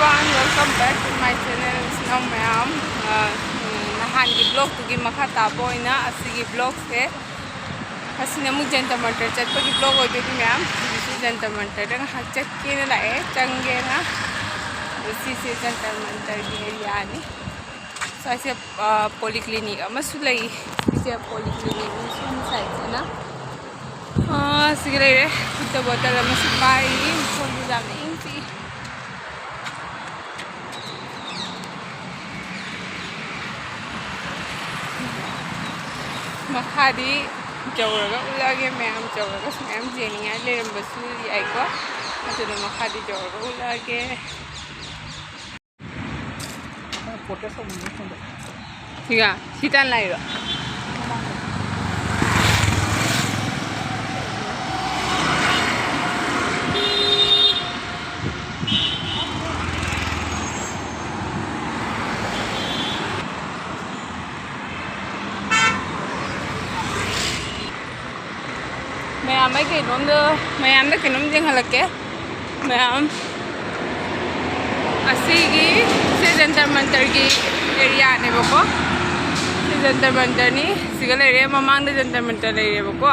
everyone, welcome back to my channel. Snow ma'am. Nahan ki vlog tu ki makha tabo ina asigi vlog se. Asina mu Jantar Mantar chat pa ki vlog hoy tu ma'am. This is Jantar Mantar. Dang hak chat ke na lae change na. This is Jantar Mantar ki area ni. So I say polyclinic. Masulai this polyclinic ni sun side na. Sige le. Kita botol masuk pai ni. So jam ni. Makhadi jawraga ulage ma'am jawraga ma'am jeninga leram basu ai ko aduna makhadi jawraga ulage photo so mun phone thiga sitan lai ro mấy cái nón đưa mấy em mấy cái nón riêng hay là cái mấy em asigi se Jantar Mantar ki area ne bako se Jantar Mantar ni sigala area mamang de Jantar Mantar le area bako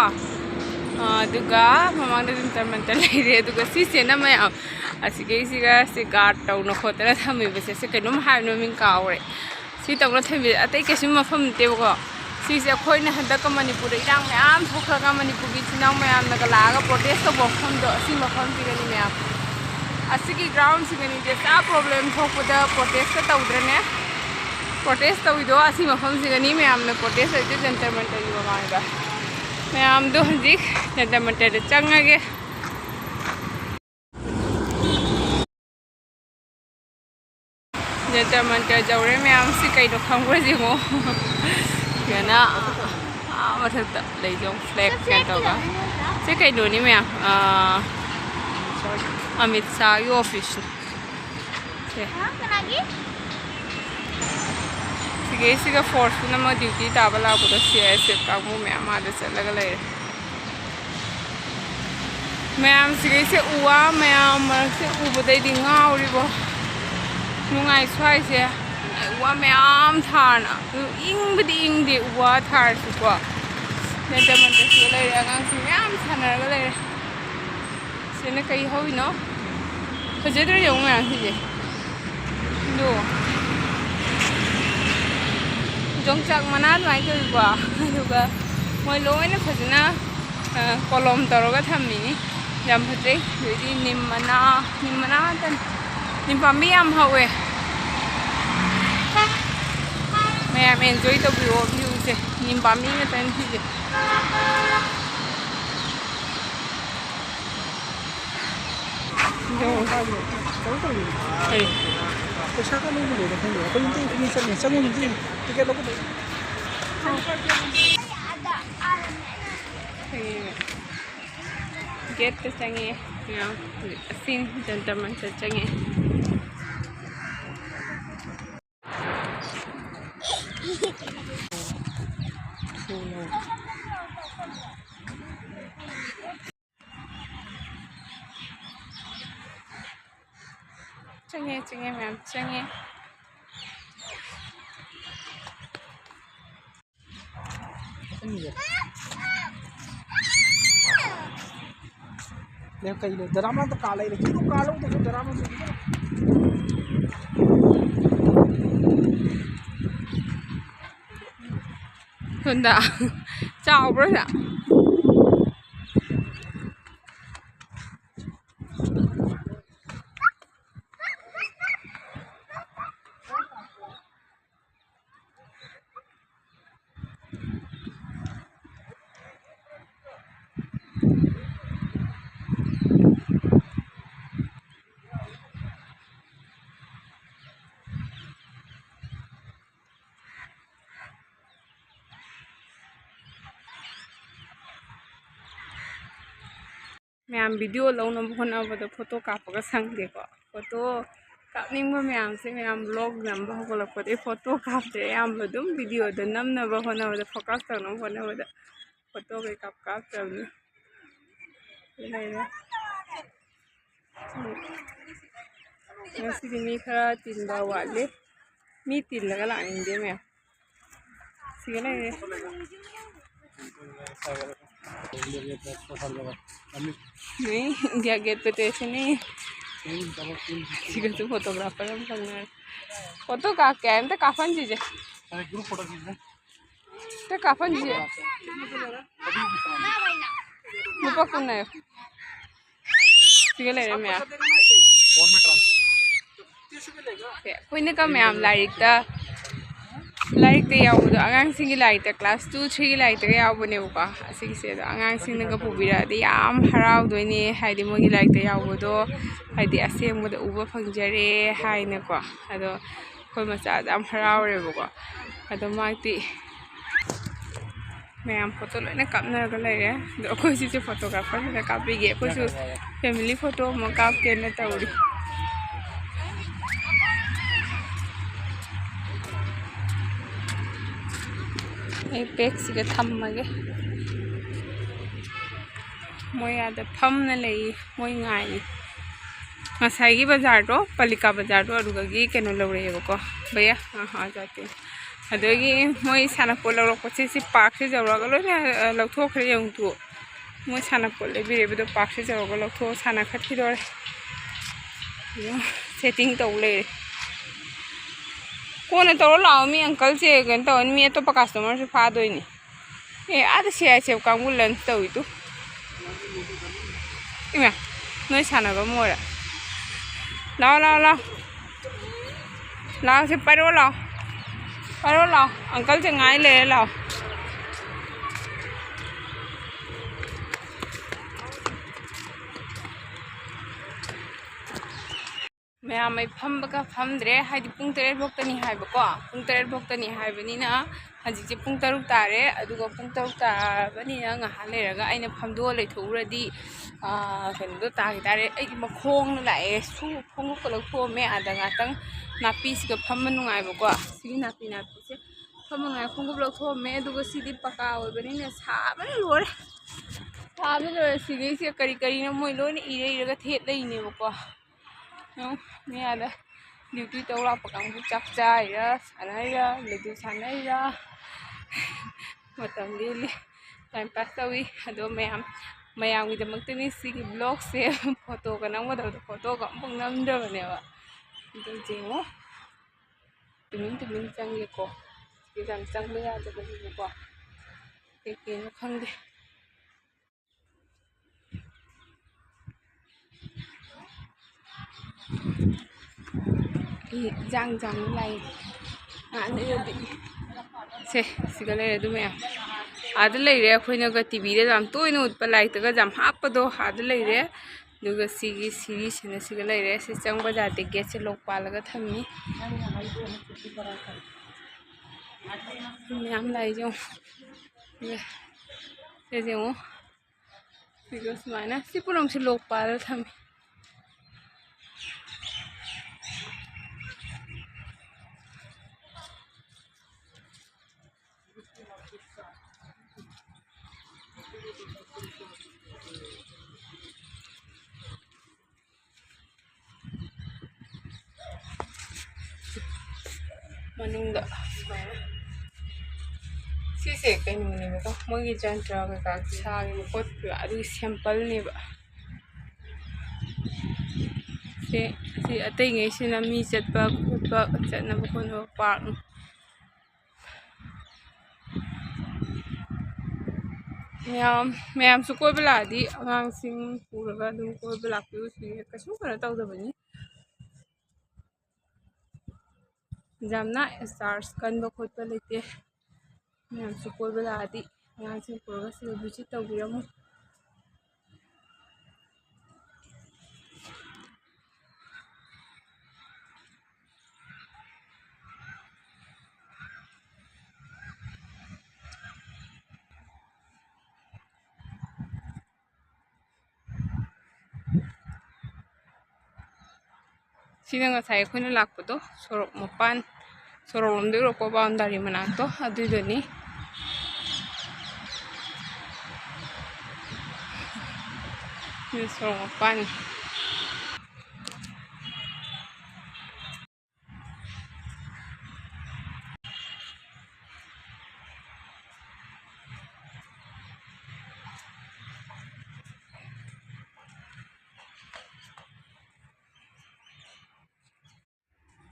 duga mamang de Jantar Mantar le area duga si se na mai asigi siga se guard taw no khotara thami bese se kenum ha no min kaure si taw no thami atai ke sim mafam te bako सिसे खोइना हदक मणिपुर इरांग ma'am थोखरगा मणिपुर की चिनाव ma'am नगलागा protest तो बखम दो असि मखम सिगनी मैम असि की ग्राउंड सिगनी जेसा प्रॉब्लम थोपदा प्रोटेस्ट तौद्रने प्रोटेस्ट तौइदो असि मखम सिगनी मैम ने प्रोटेस्ट है जंतर मंतर की मांगा मैम दो हजिक जंतर मंतर चंगगे जंतर मंतर जौरे मैम सि कइनो खंगरे जिमो ना मतलब lấy giống flag cái tàu cả thế cái đồ này mẹ Amit Shah cái office thế cái gì cái force nó mà duty ta bao lâu cũng được CSF các mũ mẹ mà được sẽ là cái này mẹ em cái sẽ uống mẹ em sẽ uống vào đây đi ngao đi bo mua ngày xoay xe uống mẹ em thàn ing đi uống thàn sự quá nên cho mình sẽ lấy ra ngang mẹ em thàn là cái này sẽ nó cây hôi nó có chế độ dùng mẹ gì vậy đồ giống chẳng mà nát lại cái quả được mỗi lối nó phải na column tàu cái thằng mình làm phải đấy rồi đi nimm mana tên nimm pami am hậu mẹ em enjoy the view se nimm pami cái tên gì rồi पैसा का नहीं मिलेगा कहीं तो इतनी सब नहीं सब मुझे टिकट लोग गेट पे चंगे यहाँ सीन जंतर मंतर चंगे चंगे मैम चंगे ले कई ले ड्रामा तो काला ही रखी तो कालो तो ड्रामा से हुंदा चाव ब्रो मैम वीडियो लौना होनाबद फोटो कापगा संगेको फोटो कापनिंग मैम से मैम ब्लॉग नंबर होगलपदे फोटो कापते याम अदुम वीडियो द नमनब होनाबद फोकस तौना होनाबद फोटो के कापतबनी लेरे ngasi mi khara tin ba wale mi tin la la ning de me sigala re नहीं इंडिया गेट पे तो ऐसे नहीं सिगल फोटोग्राफर हम करना फोटो का क्या है तो काफन चीज है ग्रुप फोटो चीज है तो काफन चीज है मुझे कौन है सिगल है मैं फोन में ट्रांसफर कोई ने का मैं आम लाइक ते यावदो आंगांग सिंगी लाइक ते क्लास 2 3 की लाइक ते यावबनेबको असिगी से आंगांग सिंगनगा पुबिरादि याम हरावदोइने हाइदि मोगी लाइक ते यावबदो हाइदि असेंबदो उबा फंगजरे हाइनेको अदो खोय मचा याम हरावरेबको अदो मागति मैम फोटो लोने कापनरगा लेरे अदो खोय सिसे फोटोग्राफर ने कापिगे खोयसु फैमिली फोटो म कापके न तौरी बैग से थम्मगे मोयाद फमना लई मोय गाई ngसाई बाजार तो पालिका बाजार तो अरुगगी केनो लौरेबको भैया हाँ जाते अदगी मोय सानापोल लौरकपसे सि पार्क से जौरगा लोने लौथोखरे यंतु मोय सानापोल लेबिरेबदो पार्क से जौरगा लौथो साना खथिदोरे सेटिंग तौले कौन तौर लाओ मी अंकल से गन तौन मी तो कस्टमर से फादोइनी ए आदा से से कांगु लंच तौई तु इमा नोय सानाबा मोरा लाओ लाओ लाओ लाओ से परो लाओ अंकल से गाय ले लाओ मैम फमबका फमद्रे हाइदि पुंग 3 भोक्तनी हाइबको पुंग 3 भोक्तनी हाइबनिना हजिजे पुंग 3 तारे अदुगो पुंग 3 ताबनिना ngहा लेरगा आइना फमदो लेथौरदि कनो तागि तारे आई मखोंग लाए सु फोंग को लथोमे आदा गातंग नापी सिग फम नुगाइबको सिगि नापी से फम नुगाइ फोंग लथोमे अदुगो सिदि पका ओइबनिना साबने लोरे सिगि से करी करी न मोइ लोने इरेगा थेत लेइनेबको मैं आदा ड्यूटी तौला पकांग चाक चाइरा सानाइरा लदु सानाइरा मतम लेले टाइम पास तौई अदो मयामगिदमक्तनी सिगी ब्लॉग से फोटो का नंगदो फोटो का अमुक नमदबनेबा अदो जेंगो तुमिन चंगेको सिगम चंगबा यादबनिको केकेनो खंगदे जंग लाई से सिगा लेरे दु मैम आद लेरे अखोइनगा टीवी दे जाम तोइनो उत्पा लाइटगा जाम हापदो आद लेरे दुगा सिगी सीरीज ने सिगा लेरे से चंगबा जाते गेट से लोक पालगा थमी मैम लाई जो से जेंगो सिगा सुमाइना सिपुरम से लोक पाल थमी मनूंगा सिसे कइनुनेबको मोगी जंत्र का सागे कोट अदु सैंपल नेबा से अतई ngैसिना मी चटपा खोटपा चटनबा खोनबा पार्क मैम सु कोई लादी आगांसिंग पुरगा दुम कोई लापियो सि कसु करा तौदबनी जामना स्टार्स कनबा खोटपा लेते मैम सु कोई लादी आगांसिंग पुरगा सि विजिट तौबिरमु सिना ngसाई अखोइना लाकपदो सोरक मपान सोरक लमदे रोको बाउंडारी मनाक्तो अदुदनी सोरक मपान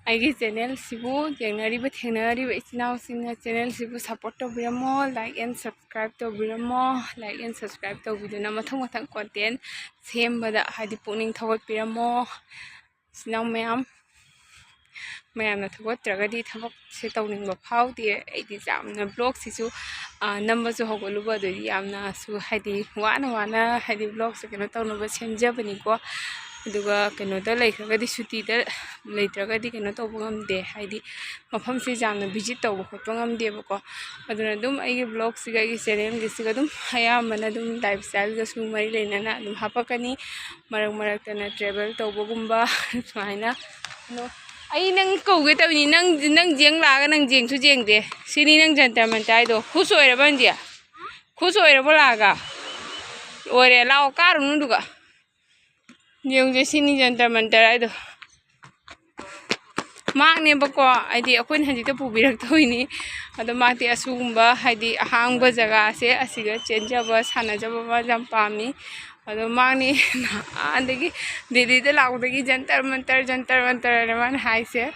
ꯑꯩꯒꯤ ꯆꯦꯅꯦꯜꯁꯤꯕꯨ ꯌꯦꯡꯅꯔꯤꯕ ꯊꯦꯡꯅꯔꯤꯕ ꯏꯆꯤꯟꯅꯥꯎꯁꯤꯡꯅ ꯆꯦꯅꯦꯜꯁꯤꯕꯨ ꯁꯞꯄꯣꯔꯠ ꯇꯧꯕꯤꯔꯝꯃꯣ, ꯂꯥꯏꯛ ꯑꯦꯟ ꯁꯕꯁꯀ꯭ꯔꯥꯏꯕ ꯇꯧꯕꯤꯔꯝꯃꯣ, ꯂꯥꯏꯛ ꯑꯦꯟ ꯁꯕꯁꯀ꯭ꯔꯥꯏꯕ ꯇꯧꯕꯤꯗꯨꯅ ꯃꯊꯪ ꯃꯊꯪ ꯀꯣꯟꯇꯦꯟ ꯁꯦꯝꯕꯗ ꯍꯥꯏꯗꯤ ꯄꯨꯛꯅꯤꯡ ꯊꯧꯒꯠꯄꯤꯔꯝꯃꯣ ꯏꯆꯤꯟꯅꯥꯎ ꯃꯌꯥꯝꯅ ꯊꯧꯒꯠꯇ꯭ꯔꯒꯗꯤ ꯊꯕꯛꯁꯦ ꯇꯧꯅꯤꯡꯕ ꯐꯥꯎꯗꯦ ꯑꯩꯗꯤ ꯌꯥꯝꯅ ꯕ꯭ꯂꯣꯒꯁꯤꯁꯨ ꯅꯝꯕꯁꯨ ꯍꯧꯒꯠꯂꯨꯕ ꯑꯗꯨꯗꯤ ꯌꯥꯝꯅꯁꯨ ꯍꯥꯏꯗꯤ ꯋꯥꯅ ꯍꯥꯏꯗꯤ ꯕ꯭ꯂꯣꯒꯁꯦ ꯀꯩꯅꯣ ꯇꯧꯅꯕ ꯁꯦꯝꯖꯕꯅꯤꯀꯣ ꯑꯗꯨꯒ ꯀꯩꯅꯣꯗ ꯂꯩꯈ꯭ꯔꯒꯗꯤ ꯁꯨꯇꯤꯗ ꯂꯩꯇ꯭ꯔꯒꯗꯤ ꯀꯩꯅꯣ ꯇꯧꯕ ꯉꯝꯗꯦ ꯍꯥꯏꯗꯤ ꯃꯐꯝꯁꯦ ꯌꯥꯝꯅ ꯚꯤꯖꯤꯠ ꯇꯧꯕ ꯈꯣꯠꯄ ꯉꯝꯗꯦꯕꯀꯣ ꯑꯗꯨꯅ ꯑꯗꯨꯝ ꯑꯩꯒꯤ ꯕ꯭ꯂꯣꯒꯁꯤꯒ ꯑꯩꯒꯤ ꯆꯦꯅꯦꯜꯒꯤꯁꯤꯒ ꯑꯗꯨꯝ ꯑꯌꯥꯝꯕꯅ ꯑꯗꯨꯝ ꯂꯥꯏꯐ ꯁ꯭ꯇꯥꯏꯜꯒꯁꯨ ꯃꯔꯤ ꯂꯩꯅꯅ ꯑꯗꯨꯝ ꯍꯥꯞꯄꯛꯀꯅꯤ ꯃꯔꯛꯇꯅ ꯇ꯭ꯔꯦꯚꯦꯜ ꯇꯧꯕꯒꯨꯝꯕ ꯁꯨꯃꯥꯏꯅ ꯑꯩ ꯅꯪ ꯀꯧꯒꯦ ꯇꯧꯏꯅꯤ ꯅꯪ ꯖꯦꯡ ꯂꯥꯛꯑꯒ ꯅꯪ ꯖꯦꯡꯁꯨ ꯖꯦꯡꯗꯦ ꯁꯤꯅꯤ ꯅꯪ ꯖꯟꯇꯔ ꯃꯟꯇꯔꯗꯣ ꯈꯨꯁ ꯑꯣꯏꯔꯕ ꯅꯪꯗꯤ ꯈꯨꯁ ꯑꯣꯏꯔꯕꯣ ꯂꯥꯛꯑꯒ ꯑꯣꯏꯔꯦ ꯂꯥꯛꯑꯣ ꯀꯥꯔꯨꯅꯨ ꯑꯗꯨꯒ ꯌꯦꯡꯉꯨꯁꯦ ꯁꯤꯅꯤ ꯖꯟꯇꯔ ꯃꯟꯇꯔ ꯍꯥꯏꯗꯣ ꯃꯥꯛꯅꯦꯕꯀꯣ ꯍꯥꯏꯗꯤ ꯑꯩꯈꯣꯏꯅ ꯍꯧꯖꯤꯛꯇ ꯄꯨꯕꯤꯔꯛꯇꯣꯏꯅꯤ ꯑꯗꯣ ꯃꯥꯛꯇꯤ ꯑꯁꯤꯒꯨꯝꯕ ꯍꯥꯏꯗꯤ ꯑꯍꯥꯡꯕ ꯖꯒꯥꯁꯦ ꯑꯁꯤꯒ ꯆꯦꯟꯖꯕ ꯁꯥꯟꯅꯖꯕ ꯃꯥ ꯌꯥꯝ ꯄꯥꯝꯃꯤ ꯑꯗꯣ ꯃꯥꯛꯅꯤ ꯑꯗꯒꯤ ꯗꯤꯜꯂꯤꯗ ꯂꯥꯛꯄꯗꯒꯤ ꯖꯟꯇꯔ ꯃꯟꯇꯔ ꯍꯥꯏꯅ ꯃꯥꯅ ꯍꯥꯏꯁꯦ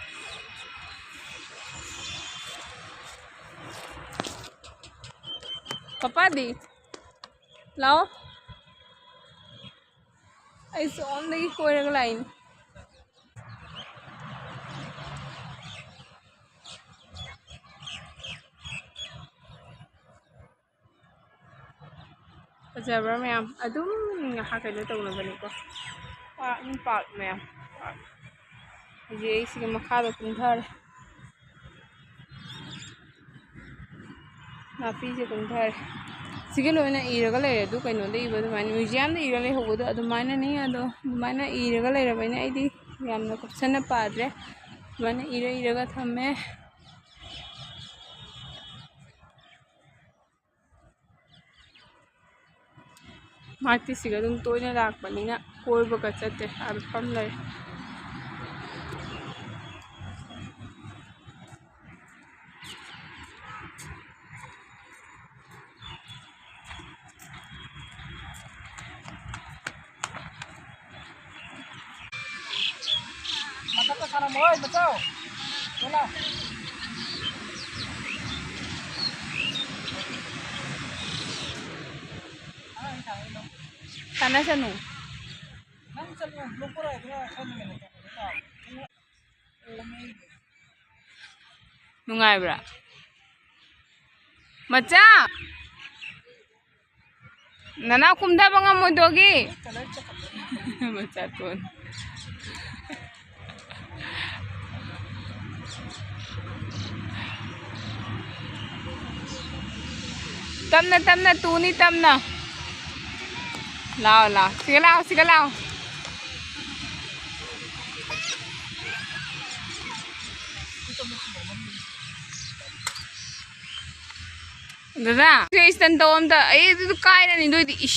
ꯄꯄꯥꯗꯤ ꯂꯥꯛꯑꯣ ꯑꯩ ꯁꯣꯝꯗꯒꯤ ꯀꯣꯏꯔꯒ ꯂꯥꯛꯏꯅꯤ ꯐꯖꯕ꯭ꯔꯥ ꯃꯌꯥꯝ ꯑꯗꯨꯝ ꯉꯥꯏꯍꯥꯛ ꯀꯩꯅꯣ ꯇꯧꯅꯕꯅꯤꯀꯣ ꯄꯥꯔꯛ ꯃꯌꯥꯝ ꯍꯧꯖꯤꯛ ꯑꯩ ꯁꯤꯒꯤ ꯃꯈꯥꯗ ꯀꯨꯝꯊꯔꯦ ꯅꯥꯄꯤꯁꯦ ꯀꯨꯝꯊꯔꯦ ꯁꯤꯒ ꯂꯣꯏꯅ ꯏꯔꯒ ꯂꯩꯔꯦ ꯑꯗꯨ ꯀꯩꯅꯣꯗ ꯏꯕ ꯑꯗꯨꯃꯥꯏꯅ ꯃ꯭ꯌꯨꯖꯤꯌꯝꯗ ꯏꯔꯒ ꯂꯩꯍꯧꯕꯗꯣ ꯑꯗꯨꯃꯥꯏꯅꯅꯤ ꯑꯗꯣ ꯑꯗꯨꯃꯥꯏꯅ ꯏꯔꯒ ꯂꯩꯔꯕꯅꯤꯅ ꯑꯩꯗꯤ ꯌꯥꯝꯅ ꯀꯨꯞꯁꯟꯅ ꯄꯥꯗ꯭ꯔꯦ ꯑꯗꯨꯃꯥꯏꯅ ꯏꯔꯒ ꯊꯝꯃꯦ ꯃꯥꯛꯇꯤ ꯁꯤꯒ ꯑꯗꯨꯝ ꯇꯣꯏꯅ ꯂꯥꯛꯄꯅꯤꯅ ꯀꯣꯏꯕꯒ ꯆꯠꯇꯦ ꯐꯝ ꯂꯩ ꯁꯥꯟꯅꯁꯅꯨ ꯅꯨꯡꯉꯥꯏꯕ꯭ꯔꯥ ꯃꯆꯥ ꯅꯅꯥꯎ ꯀꯨꯝꯊꯕ ꯉꯝꯃꯣꯏꯗꯣꯒꯤ ꯃꯆꯥ ꯇꯣꯟ तमना तूनी तमना लाओ सिगा लाओ दादा इस्तन तो हम तो काय नहीं दो इश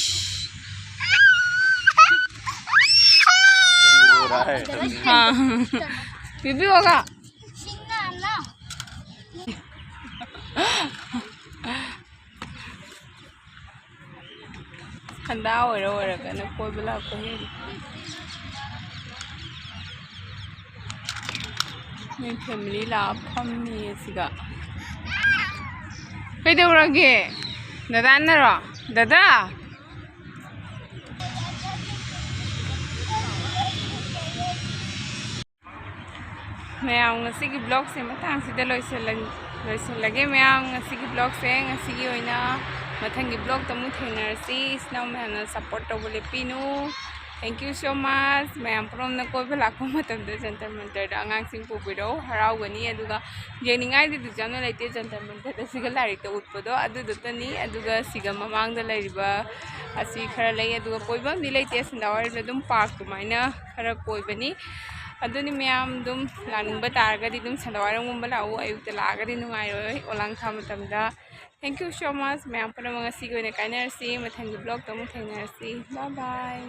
हाँ बीबी होगा खंदा ओरगन कोई लाको मैं फैमिली लाभ फमी सिगा कईदौरगे दादा अन्नरो दादा ma'am ngasi blog se matang sida loiselage ma'am ngasi blog se ngasi oina mathangi blog tamu thenarsi isnaw ma'am na support tobole pinu thank you so much ma'am from na koi bela ko matam de jantar mantar da angang sing pubiro harau gani aduga jeningai di jamna laite jantar mantar da siga lari to utpodo adu dotani aduga siga mamang da lairiba asi khara lai aduga koi bam di laite sindawar dum park tumaina khara koi bani अदुनी ma'am दुम लानिंग तारगदी दुम संदवारंगुंबा लाओ अयुक्ता लागदी नुंगाइरोय ओलांग था मतमदा thank you so much ma'am पुनः मंगसी गोने काइनरसी मथंगी ब्लॉग तमु थेंगनरसी बाय बाय